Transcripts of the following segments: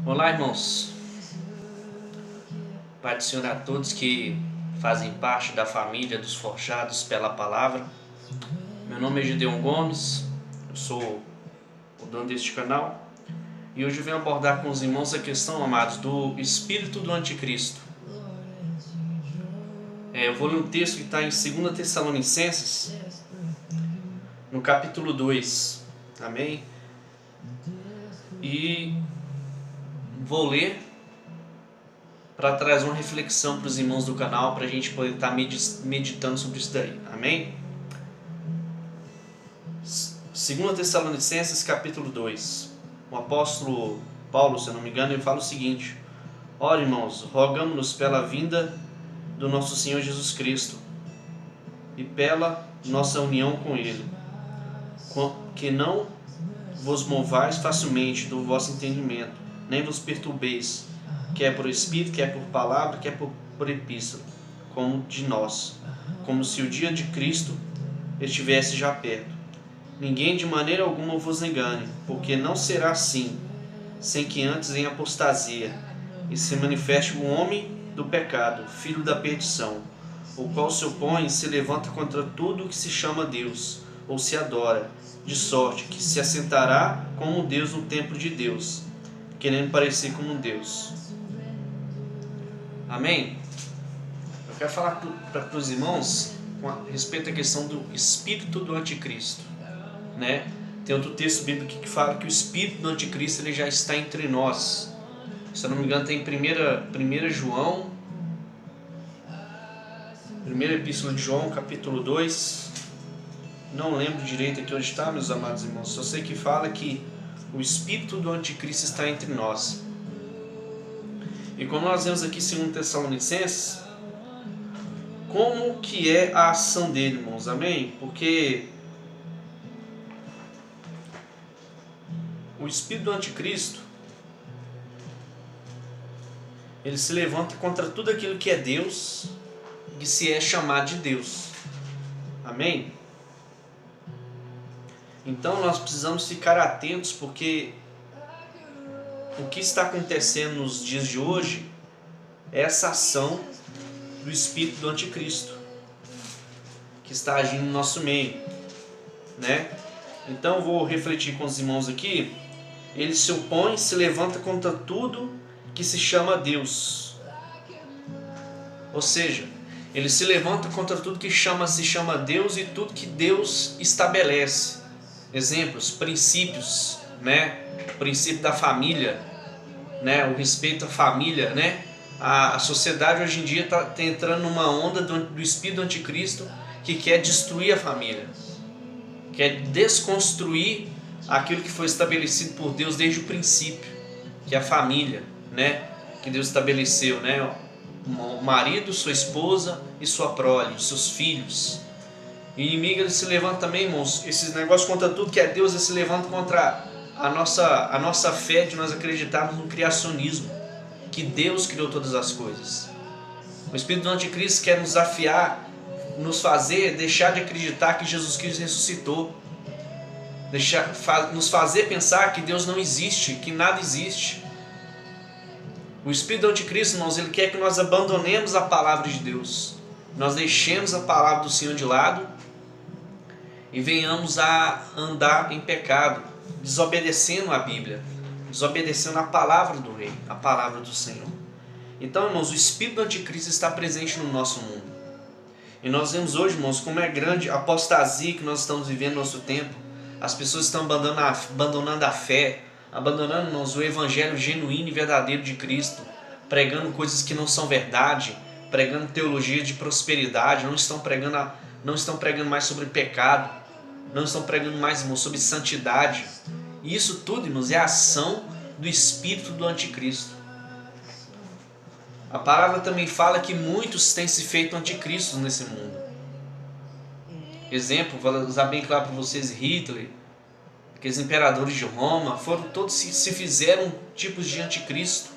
Olá, irmãos. Pai do Senhor a todos que fazem parte da família dos forjados pela palavra. Meu nome é Gideon Gomes, eu sou o dono deste canal e hoje eu venho abordar com os irmãos a questão, amados, do espírito do anticristo. Eu vou ler um texto que está em 2 Tessalonicenses, no capítulo 2, amém? E vou ler para trazer uma reflexão para os irmãos do canal, para a gente poder estar meditando sobre isso daí, amém? 2 Tessalonicenses capítulo 2. O apóstolo Paulo, se eu não me engano, ele fala o seguinte: ora, irmãos, rogamos-nos pela vinda do nosso Senhor Jesus Cristo e pela nossa união com Ele, que não vos movais facilmente do vosso entendimento, nem vos perturbeis, quer por espírito, quer por palavra, quer por epístola, como de nós, como se o dia de Cristo estivesse já perto. Ninguém de maneira alguma vos engane, porque não será assim, sem que antes venha apostasia, e se manifeste o homem do pecado, filho da perdição, o qual se opõe e se levanta contra tudo o que se chama Deus, ou se adora, de sorte que se assentará como Deus no templo de Deus, querendo parecer como Deus. Amém? Eu quero falar para os irmãos com respeito à questão do espírito do anticristo, né? Tem outro texto bíblico que fala que o espírito do anticristo ele já está entre nós. Se eu não me engano, tem 1 João, primeira epístola de João, capítulo 2. Não lembro direito aqui onde está, meus amados irmãos. Só sei que fala que o espírito do anticristo está entre nós. E como nós vemos aqui em 2 Tessalonicenses, como que é a ação dele, irmãos? Amém? Porque o espírito do anticristo, ele se levanta contra tudo aquilo que é Deus, que se é chamado de Deus. Amém? Então nós precisamos ficar atentos, porque o que está acontecendo nos dias de hoje é essa ação do espírito do anticristo que está agindo no nosso meio, né? Então eu vou refletir com os irmãos aqui. Ele se opõe, se levanta contra tudo que se chama Deus. Ou seja, ele se levanta contra tudo que se chama Deus e tudo que Deus estabelece. Exemplos, princípios, né? O princípio da família, né? O respeito à família, né? A sociedade hoje em dia está entrando numa onda do espírito do anticristo que quer destruir a família, quer desconstruir aquilo que foi estabelecido por Deus desde o princípio, que é a família, né? Que Deus estabeleceu, né? O marido, sua esposa e sua prole, seus filhos. O inimigo ele se levanta também, irmãos, esses negócios contra tudo que é Deus, ele se levanta contra a nossa fé de nós acreditarmos no criacionismo, que Deus criou todas as coisas. O espírito do anticristo quer nos desafiar, nos fazer deixar de acreditar que Jesus Cristo ressuscitou, nos fazer pensar que Deus não existe, que nada existe. O espírito do anticristo, irmãos, ele quer que nós abandonemos a palavra de Deus, nós deixemos a palavra do Senhor de lado e venhamos a andar em pecado, desobedecendo a Bíblia, desobedecendo a palavra do Rei, a palavra do Senhor. Então, irmãos, o espírito do anticristo está presente no nosso mundo. E nós vemos hoje, irmãos, como é grande a apostasia que nós estamos vivendo no nosso tempo. As pessoas estão abandonando a fé, abandonando, irmãos, o evangelho genuíno e verdadeiro de Cristo, pregando coisas que não são verdade, pregando teologia de prosperidade, não estão pregando mais sobre pecado, não estão pregando mais, irmãos, sobre santidade. E isso tudo, irmãos, é a ação do espírito do anticristo. A palavra também fala que muitos têm se feito anticristos nesse mundo. Exemplo, vou usar bem claro para vocês, Hitler, aqueles imperadores de Roma, todos se fizeram tipos de anticristo.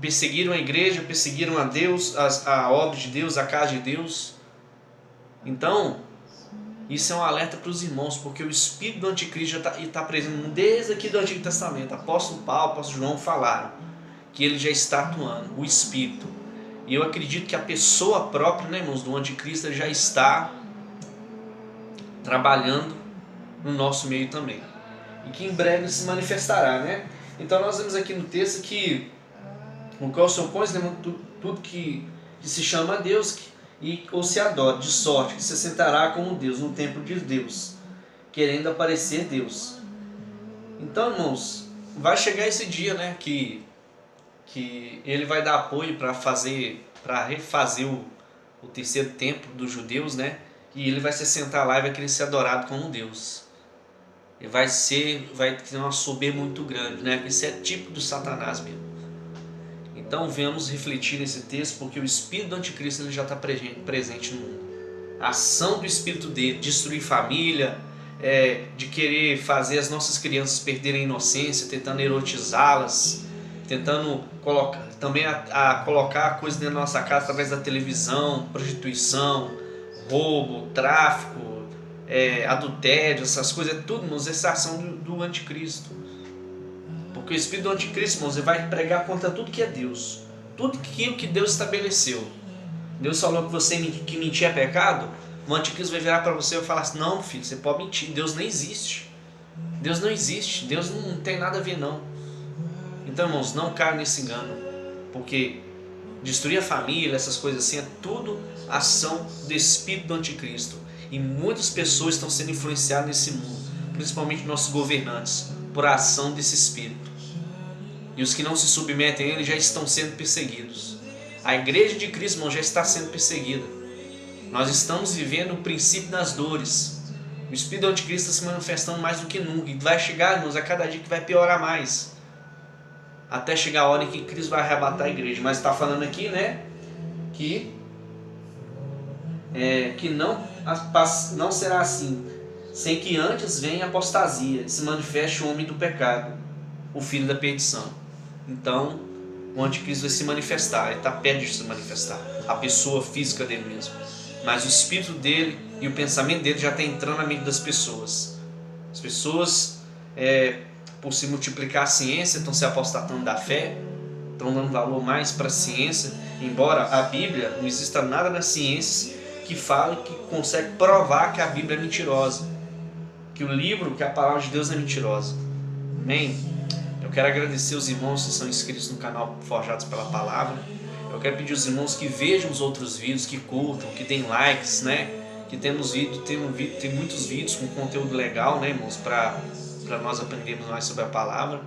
Perseguiram a igreja, perseguiram a Deus, a obra de Deus, a casa de Deus. Então, Isso é um alerta para os irmãos, porque o espírito do anticristo já está presente desde aqui do Antigo Testamento. Apóstolo Paulo, apóstolo João falaram que ele já está atuando, o espírito. E eu acredito que a pessoa própria, né, irmãos, do anticristo já está trabalhando no nosso meio também. E que em breve se manifestará, né? Então nós vemos aqui no texto que o qual se opõe tudo que se chama a Deus ou se adora, de sorte que se sentará como Deus no templo de Deus, querendo aparecer Deus. Então, irmãos, vai chegar esse dia, né, que ele vai dar apoio para refazer o terceiro templo dos judeus, né? E ele vai se sentar lá e vai querer ser adorado como Deus. Ele vai ter uma soberba muito grande, né? Isso é tipo do Satanás mesmo. Então vamos refletir nesse texto, porque o espírito do anticristo ele já está presente no mundo. A ação do espírito dele, destruir família, de querer fazer as nossas crianças perderem a inocência, tentando erotizá-las, tentando colocar a coisa dentro da nossa casa através da televisão, prostituição, roubo, tráfico, adultério, essas coisas, é tudo, irmãos, essa ação do anticristo. Porque o espírito do anticristo, irmãos, ele vai pregar contra tudo que é Deus, tudo aquilo que Deus estabeleceu. Deus falou que mentir é pecado, o anticristo vai virar para você e falar assim: não, filho, você pode mentir, Deus não existe. Deus não existe, Deus não tem nada a ver não. Então, irmãos, não caia nesse engano, porque destruir a família, essas coisas assim, é tudo ação do espírito do anticristo. E muitas pessoas estão sendo influenciadas nesse mundo, principalmente nossos governantes, por a ação desse espírito. E os que não se submetem a ele já estão sendo perseguidos. A igreja de Cristo, irmão, já está sendo perseguida. Nós estamos vivendo o princípio das dores. O espírito do anticristo está se manifestando mais do que nunca. E vai chegar, irmãos, a cada dia que vai piorar mais. Até chegar a hora em que Cristo vai arrebatar a igreja. Mas está falando aqui, né, que não será assim, sem que antes venha a apostasia, se manifeste o homem do pecado, o filho da perdição. Então, o anticristo vai se manifestar, ele está perto de se manifestar, a pessoa física dele mesmo. Mas o espírito dele e o pensamento dele já está entrando na mente das pessoas. As pessoas, por se multiplicar a ciência, estão se apostatando da fé, estão dando valor mais para a ciência, embora a Bíblia, não exista nada na ciência que fale, que consegue provar que a Bíblia é mentirosa, que o livro, que a palavra de Deus é mentirosa. Amém? Eu quero agradecer os irmãos que são inscritos no canal Forjados pela Palavra. Eu quero pedir aos irmãos que vejam os outros vídeos, que curtam, que deem likes, né? Que tem muitos vídeos com conteúdo legal, né, irmãos, para nós aprendermos mais sobre a palavra.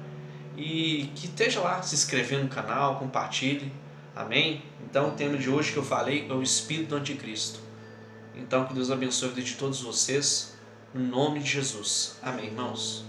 E que esteja lá se inscrevendo no canal, compartilhe. Amém? Então o tema de hoje que eu falei é o espírito do anticristo. Então que Deus abençoe a vida de todos vocês, no nome de Jesus. Amém, irmãos?